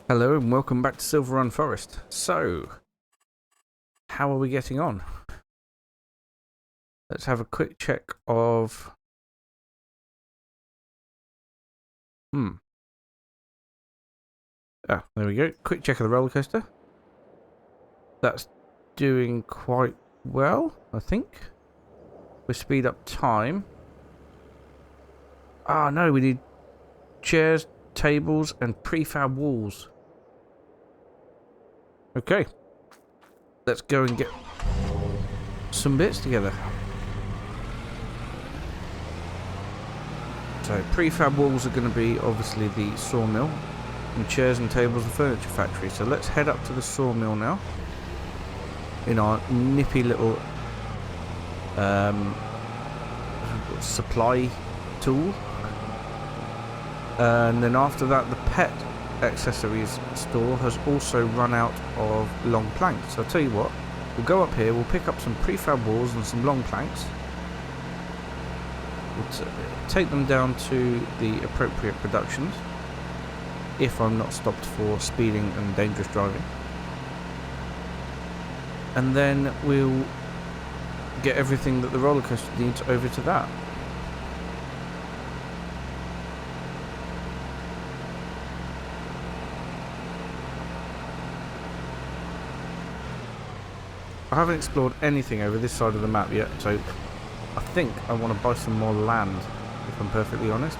Hello and welcome back to Silverrun Forest. So, how are we getting on? Let's have a quick check of... Ah, there we go. Quick check of the roller coaster. That's doing quite well, I think. We speed up time. Ah, no, we need chairs, tables, and prefab walls. Okay. Let's go and get some bits together. So, prefab walls are going to be obviously the sawmill, and chairs and tables and furniture factory. So let's head up to the sawmill now in our nippy little supply tool. And then after that, the pet accessories store has also run out of long planks. So I'll tell you what, we'll go up here, we'll pick up some prefab walls and some long planks. We'll take them down to the appropriate productions, if I'm not stopped for speeding and dangerous driving. And then we'll get everything that the roller coaster needs over to that. I haven't explored anything over this side of the map yet, so I think I want to buy some more land, if I'm perfectly honest.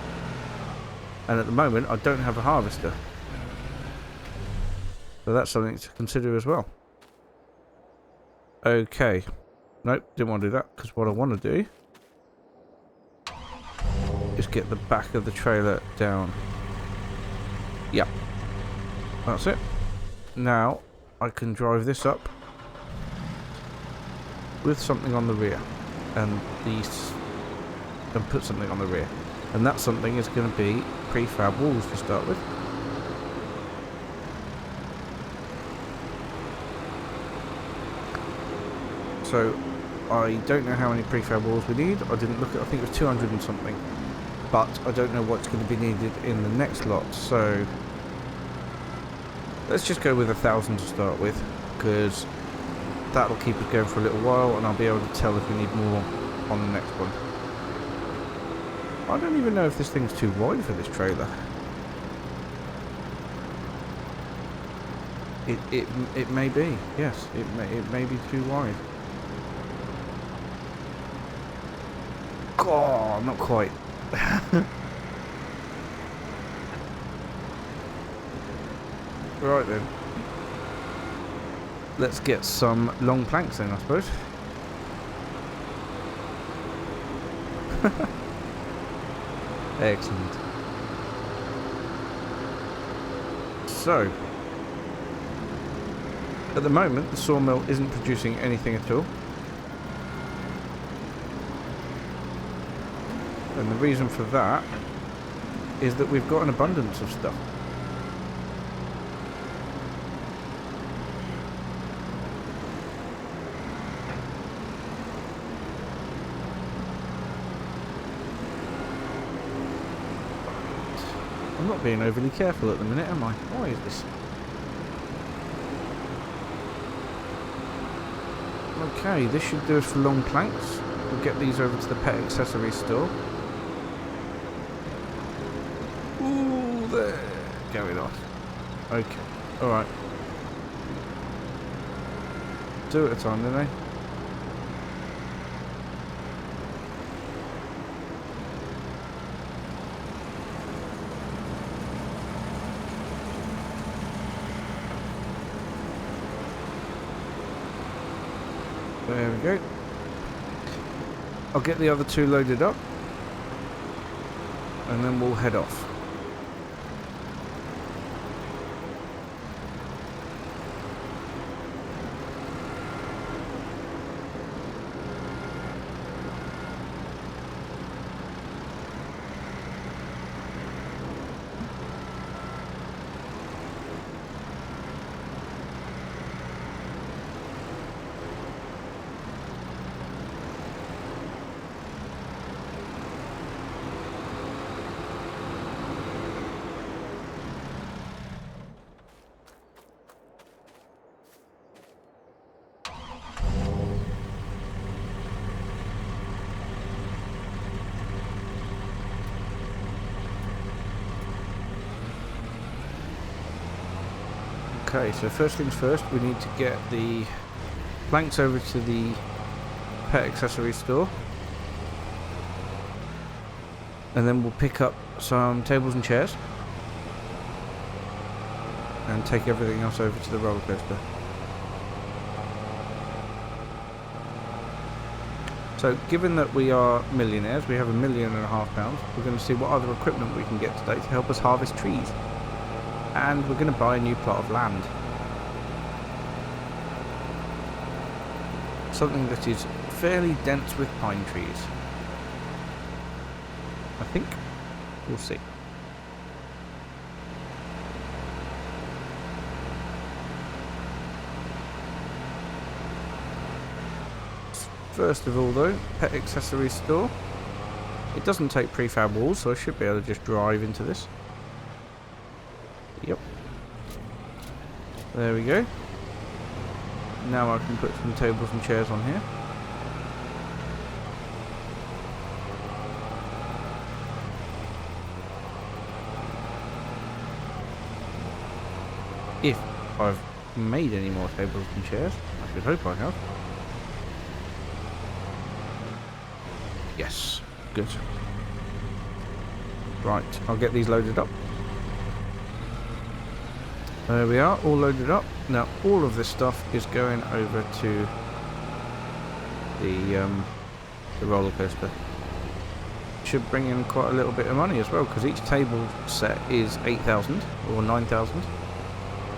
And at the moment, I don't have a harvester. So that's something to consider as well. Okay. Nope, didn't want to do that, because what I want to do is get the back of the trailer down. Yep. That's it. Now, I can drive this up with something on the rear. And put something on the rear. And that something is going to be prefab walls to start with. So, I don't know how many prefab walls we need. I didn't look at, I think it was 200 and something. But I don't know what's going to be needed in the next lot. So, let's just go with 1,000 to start with. Because that'll keep us going for a little while. And I'll be able to tell if we need more on the next one. I don't even know if this thing's too wide for this trailer. It may be, yes, it may be too wide. God, not quite. Right then. Let's get some long planks in, I suppose. Excellent. So, at the moment, the sawmill isn't producing anything at all. And the reason for that is that we've got an abundance of stuff. I'm not being overly careful at the minute, am I? Why is this? Okay, this should do us for long planks. We'll get these over to the pet accessories store. Ooh, there. Going off. Okay, alright. Two at a time, don't they? There we go. I'll get the other two loaded up and then we'll head off. Okay, so first things first, we need to get the planks over to the pet accessory store. And then we'll pick up some tables and chairs. And take everything else over to the roller coaster. So, given that we are millionaires, we have £1.5 million, we're going to see what other equipment we can get today to help us harvest trees. And we're going to buy a new plot of land. Something that is fairly dense with pine trees. I think. We'll see. First of all though, pet accessory store. It doesn't take prefab walls, so I should be able to just drive into this. Yep. There we go. Now I can put some tables and chairs on here. If I've made any more tables and chairs, I should hope I have. Yes, good. Right, I'll get these loaded up. There we are, all loaded up. Now, all of this stuff is going over to the roller coaster. Should bring in quite a little bit of money as well, because each table set is 8,000 or 9,000.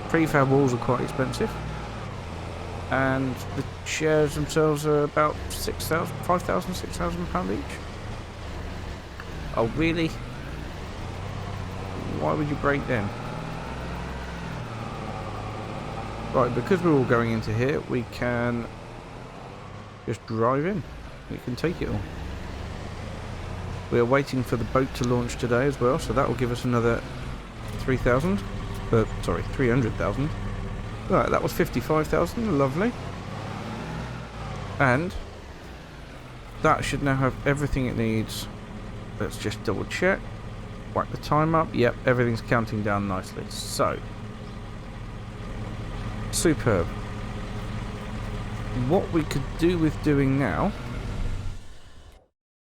Prefab walls are quite expensive, and the chairs themselves are about 6,000, 5,000, 6,000 pound each. Oh really? Why would you break them? Right, because we're all going into here, we can just drive in. We can take it all. We are waiting for the boat to launch today as well, so that will give us another 3,000. Sorry, 300,000. Right, that was 55,000. Lovely. And that should now have everything it needs. Let's just double check. Whack the time up. Yep, everything's counting down nicely. So, superb. What we could do with doing now,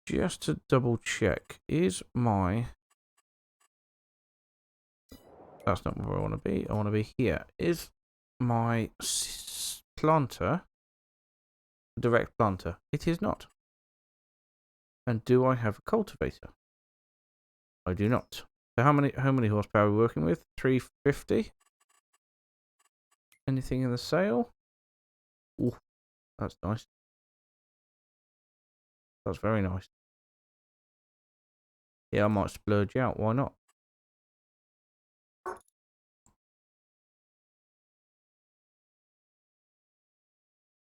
just to double check, is my... That's not where I want to be. I want to be here. Is my planter a direct planter? It is not. And do I have a cultivator? I do not. So how many horsepower are we working with? 350. Anything in the sale? Ooh, that's nice. That's very nice. Yeah, I might splurge out. Why not?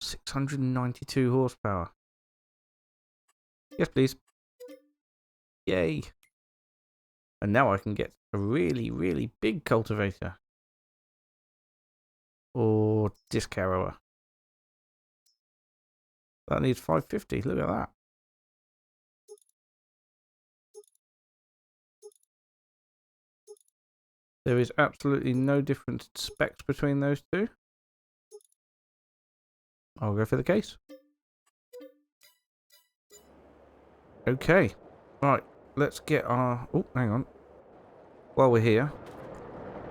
£692 horsepower. Yes, please. Yay. And now I can get a really, really big cultivator. Or disc harrower. That needs 550. Look at that. There is absolutely no difference in specs between those two. I'll go for the case. Okay. Right. Let's get our... Oh, hang on. While we're here,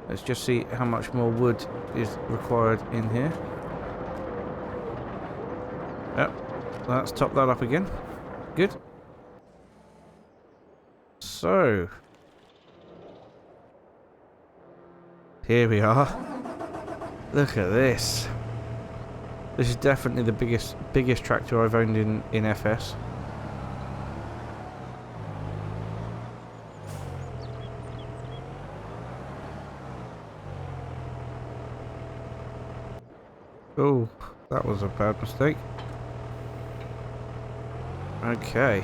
let's just see how much more wood is required in here. Yep. Let's top that up again. Good. So... here we are. Look at this. This is definitely the biggest tractor I've owned in FS. Oh, that was a bad mistake. Okay.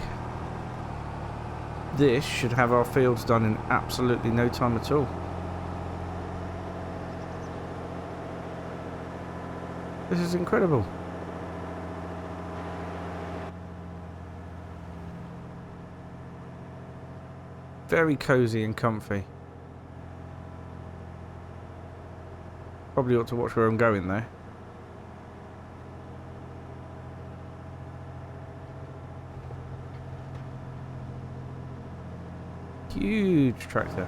This should have our fields done in absolutely no time at all. This is incredible. Very cozy and comfy. Probably ought to watch where I'm going though. Huge tractor.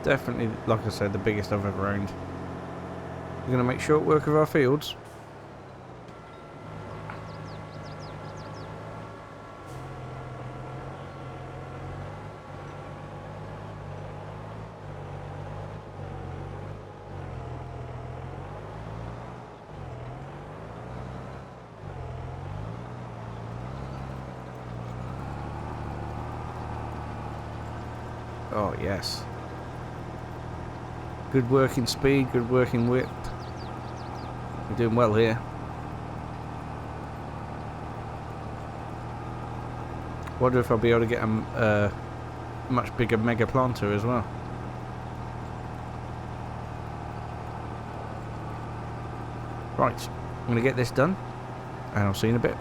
Definitely, like I said, the biggest I've ever owned. We're going to make short work of our fields. Oh, yes. Good working speed, good working width. We're doing well here. Wonder if I'll be able to get a much bigger mega planter as well. Right, I'm going to get this done, and I'll see you in a bit.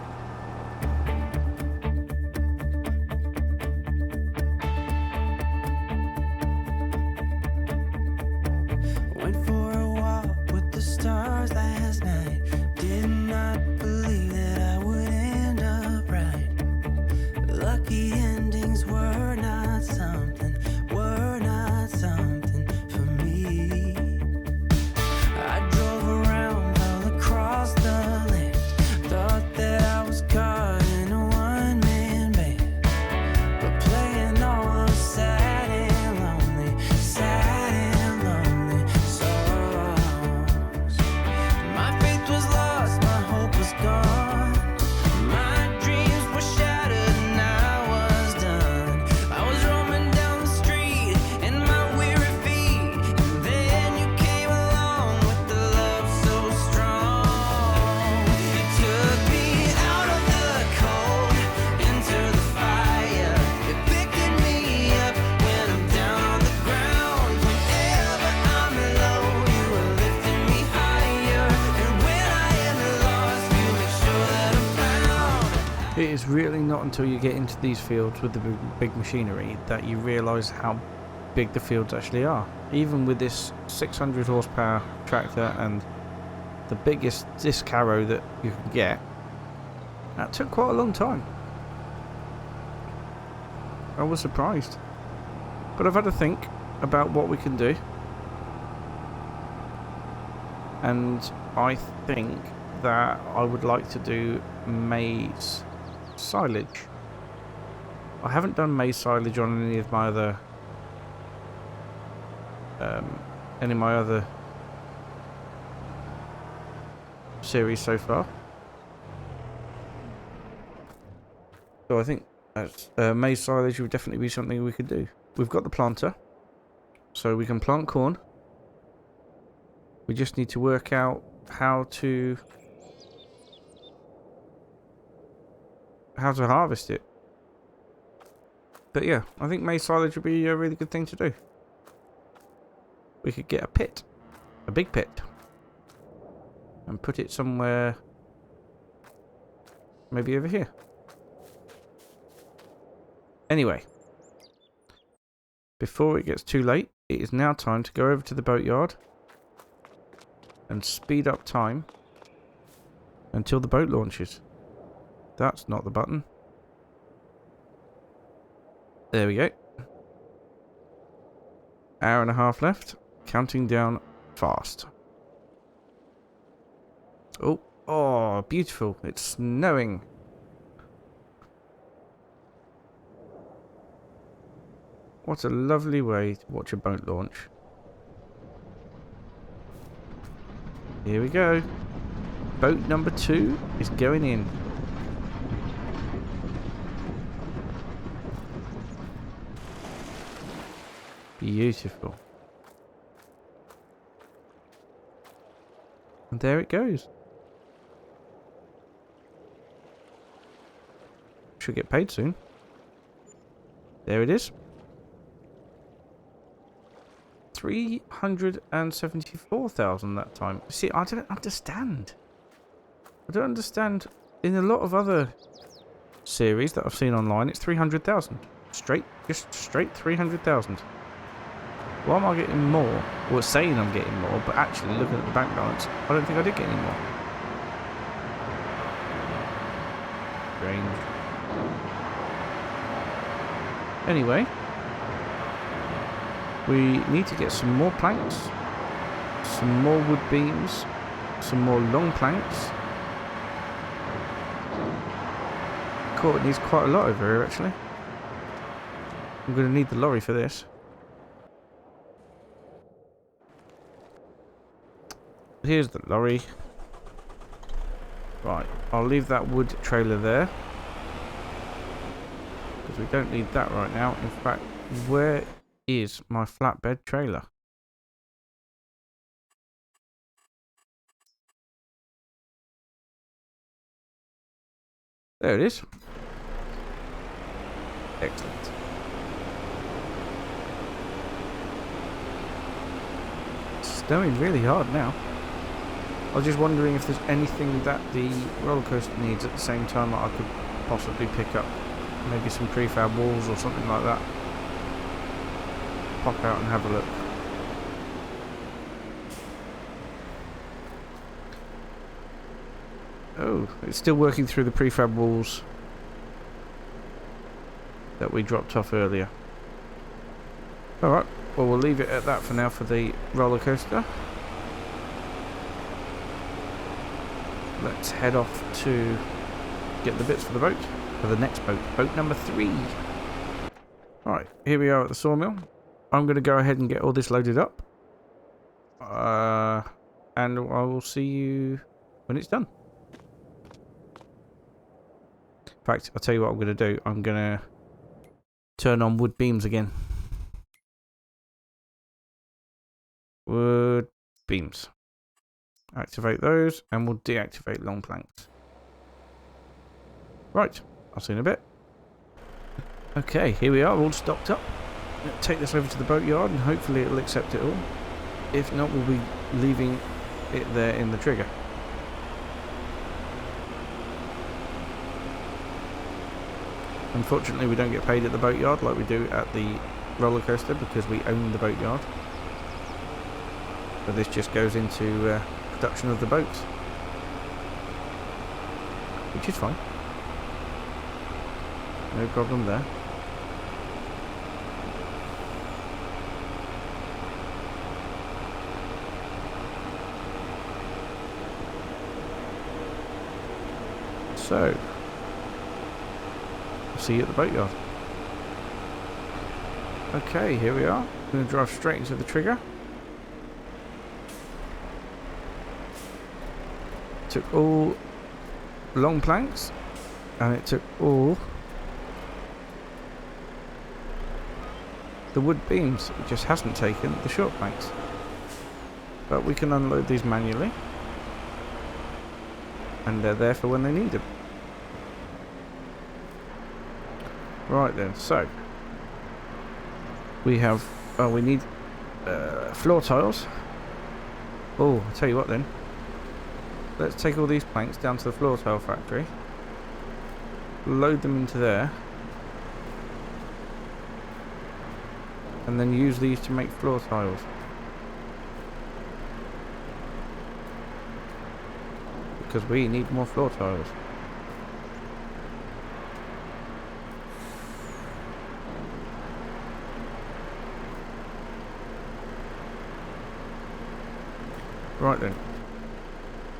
Went for a walk with the stars last night. Did not believe that I would end up right. Lucky endings were not something for me. I drove around all across the land. Thought that I was caught in a one-man band. But playing all the sad and lonely songs. My faith was lost, my hope was gone. My dreams were shattered and I was done. I was roaming down the street in my weary feet, and then you came along with the love so strong. You took me out of the cold into the fire. You're picking me up when I'm down on the ground. Whenever I'm low, you are lifting me higher. And when I am lost, you make sure that I'm found. It is really not until you get into these fields with the big machinery that you realise how big the fields actually are. Even with this 600 horsepower tractor and the biggest disc harrow that you can get, that took quite a long time. I was surprised. But I've had to think about what we can do. And I think that I would like to do maize silage. I haven't done maize silage on any of my other series so far. So I think that's, maize silage would definitely be something we could do. We've got the planter, so we can plant corn. We just need to work out how to harvest it. But yeah, I think maize silage would be a really good thing to do. We could get a pit, a big pit, and put it somewhere, maybe over here. Anyway, before it gets too late, it is now time to go over to the boatyard and speed up time until the boat launches. That's not the button. There we go. Hour and a half left. Counting down fast. Oh, beautiful. It's snowing. What a lovely way to watch a boat launch. Here we go. Boat number 2 is going in. Beautiful. And there it goes. Should get paid soon. There it is. 374,000 that time. See, I don't understand. I don't understand. In a lot of other series that I've seen online, it's 300,000. Just straight 300,000. Why am I getting more? Well, it's saying I'm getting more, but actually looking at the bank balance, I don't think I did get any more. Strange. Anyway, we need to get some more planks, some more wood beams, some more long planks. Cool, it needs quite a lot over here actually. I'm going to need the lorry for this. Here's the lorry. Right, I'll leave that wood trailer there. Because we don't need that right now. In fact, where is my flatbed trailer? There it is. Excellent. It's snowing really hard now. I was just wondering if there's anything that the roller coaster needs at the same time that I could possibly pick up. Maybe some prefab walls or something like that. Pop out and have a look. Oh, it's still working through the prefab walls that we dropped off earlier. Alright, well we'll leave it at that for now for the roller coaster. Let's head off to get the bits for the boat, for the next boat, boat number 3. Alright, here we are at the sawmill. I'm going to go ahead and get all this loaded up. And I will see you when it's done. In fact, I'll tell you what I'm going to do. I'm going to turn on wood beams again. Wood beams. Activate those, and we'll deactivate long planks. Right, I'll see you in a bit. Okay, here we are, all stocked up. Take this over to the boatyard, and hopefully it'll accept it all. If not, we'll be leaving it there in the trigger. Unfortunately, we don't get paid at the boatyard like we do at the roller coaster because we own the boatyard. But this just goes into production of the boats, which is fine. No problem there. So, I'll see you at the boatyard. Okay, here we are. I'm going to drive straight into the trigger. Took all long planks, and it took all the wood beams. It just hasn't taken the short planks. But we can unload these manually, and they're there for when they need them. Right then, so we have, we need floor tiles. Oh, I'll tell you what then. Let's take all these planks down to the floor tile factory, load them into there, and then use these to make floor tiles. Because we need more floor tiles. Right then.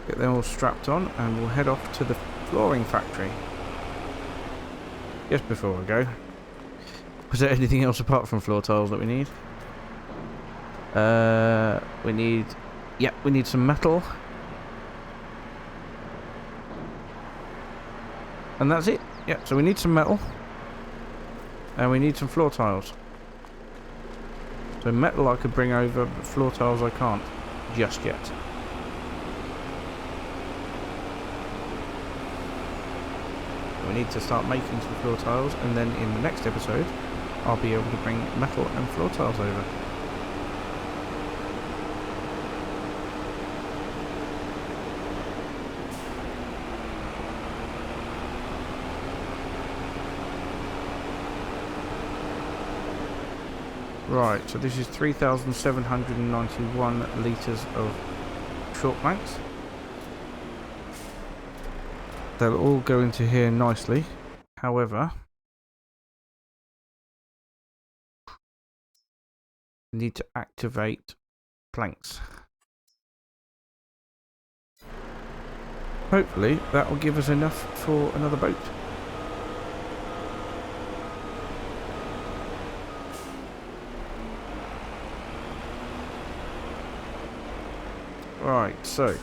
Get them all strapped on and we'll head off to the flooring factory. Just before I go, was there anything else apart from floor tiles that we need? We need some metal. And that's it. Yeah, so we need some metal. And we need some floor tiles. So metal I could bring over, but floor tiles I can't just yet. We need to start making some floor tiles, and then in the next episode I'll be able to bring metal and floor tiles over. Right, so this is 3,791 litres of short planks. They'll all go into here nicely. However, we need to activate planks. Hopefully that will give us enough for another boat. Right, so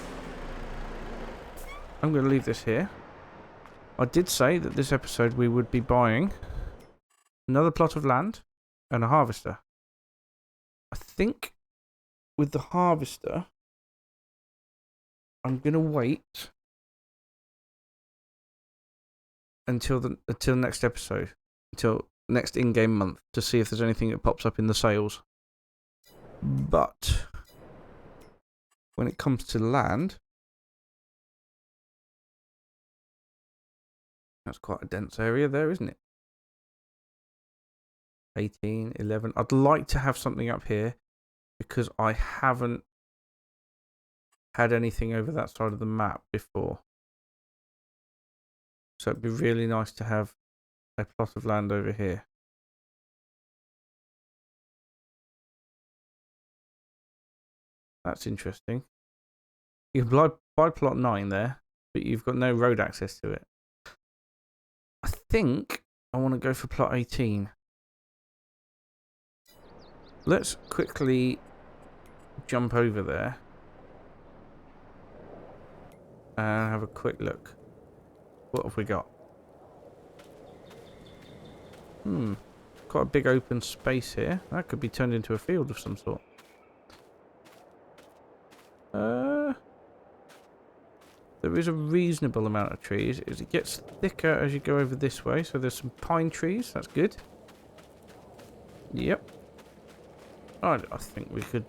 I'm going to leave this here. I did say that this episode we would be buying another plot of land and a harvester. I think with the harvester, I'm going to wait until next episode, until next in-game month, to see if there's anything that pops up in the sales. But when it comes to land, that's quite a dense area there, isn't it? 18, 11. I'd like to have something up here because I haven't had anything over that side of the map before. So it'd be really nice to have a plot of land over here. That's interesting. You can buy plot 9 there, but you've got no road access to it. I think I want to go for plot 18. Let's quickly jump over there and have a quick look. What have we got? Quite a big open space here. That could be turned into a field of some sort. There is a reasonable amount of trees. It gets thicker as you go over this way, so there's some pine trees. That's good. Yep. I think we could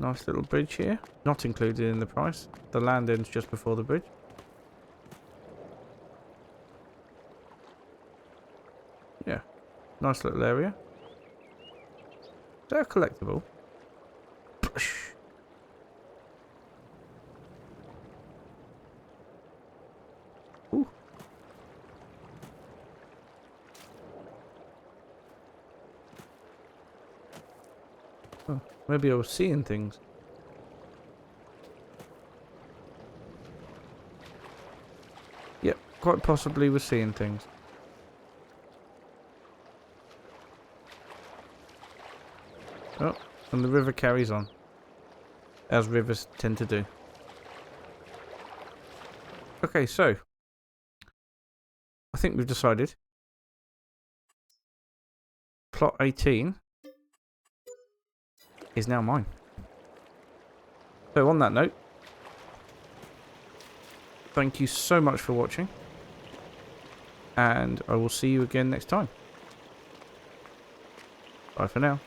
nice little bridge here. Not included in the price. The land ends just before the bridge. Yeah. Nice little area. They're collectible. Ooh. Oh, maybe I was seeing things. Yep, quite possibly we're seeing things. Oh, and the river carries on, as rivers tend to do. Okay, so I think we've decided plot 18 is now mine. So on that note, thank you so much for watching, and I will see you again next time. Bye for now.